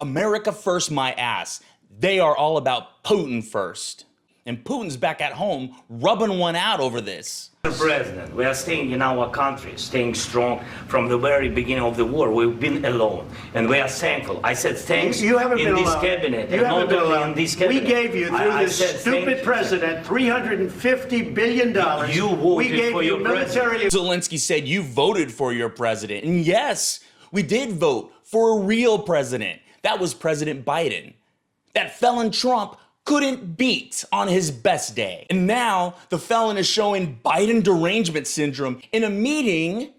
America first my ass. They are all about Putin first. And Putin's back at home rubbing one out over this. Mr. President, we are staying in our country, staying strong from the very beginning of the war. We've been alone, and we are thankful. I said thanks you haven't in been this alone. cabinet, You and haven't not been only alone. in this cabinet. We gave you, through this said thank stupid you. president, $350 billion. You voted we gave for you your military. Zelensky said you voted for your president. And yes, we did vote for a real president. That was President Biden. That felon Trump couldn't beat on his best day. And now the felon is showing Biden derangement syndrome in a meeting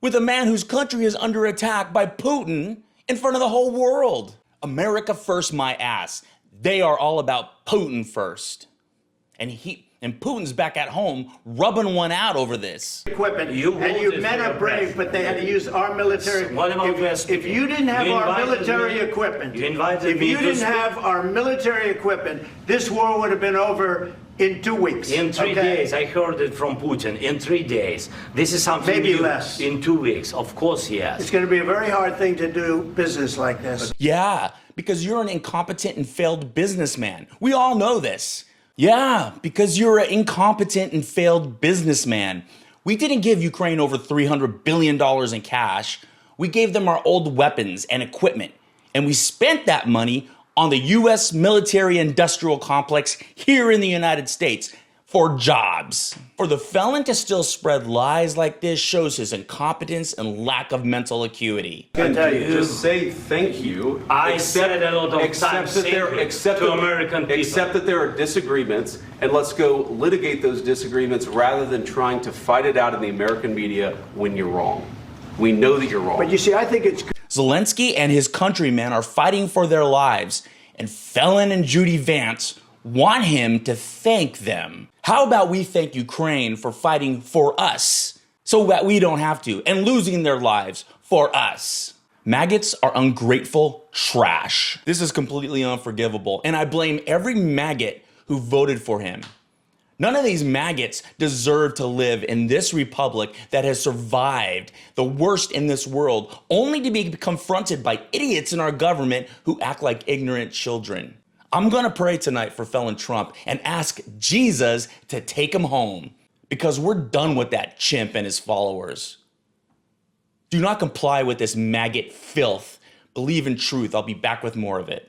with a man whose country is under attack by Putin in front of the whole world. America first my ass. They are all about Putin first. And Putin's back at home rubbing one out over this. Equipment. You and you voted men for are your brave, president. but they had to use our military. What about you if you didn't have You our invited military me- equipment, you invited if me you to didn't speak. have our military equipment, this war would have been over in 2 weeks. In 3 okay? days, I heard it from Putin. In 3 days, this is something Maybe new. less. In 2 weeks, of course, yes. It's going to be a very hard thing to do business like this. Yeah, because you're an incompetent and failed businessman. We all know this. Yeah, because you're an incompetent and failed businessman. We didn't give Ukraine over $300 billion in cash. We gave them our old weapons and equipment. And we spent that money on the U.S. military industrial complex here in the United States for jobs. For the felon to still spread lies like this shows his incompetence and lack of mental acuity. I tell you. Just say thank you. I said a lot of Except times that there, thank you except to that, American people. Except that there are disagreements, and let's go litigate those disagreements rather than trying to fight it out in the American media when you're wrong. We know that you're wrong. But you see, I think it's Zelensky and his countrymen are fighting for their lives, and Felon and Judy Vance want him to thank them. How about we thank Ukraine for fighting for us so that we don't have to, and losing their lives for us? Maggots are ungrateful trash. This is completely unforgivable, and I blame every maggot who voted for him. None of these maggots deserve to live in this republic that has survived the worst in this world, only to be confronted by idiots in our government who act like ignorant children. I'm gonna pray tonight for felon Trump and ask Jesus to take him home, because we're done with that chimp and his followers. Do not comply with this maggot filth. Believe in truth. I'll be back with more of it.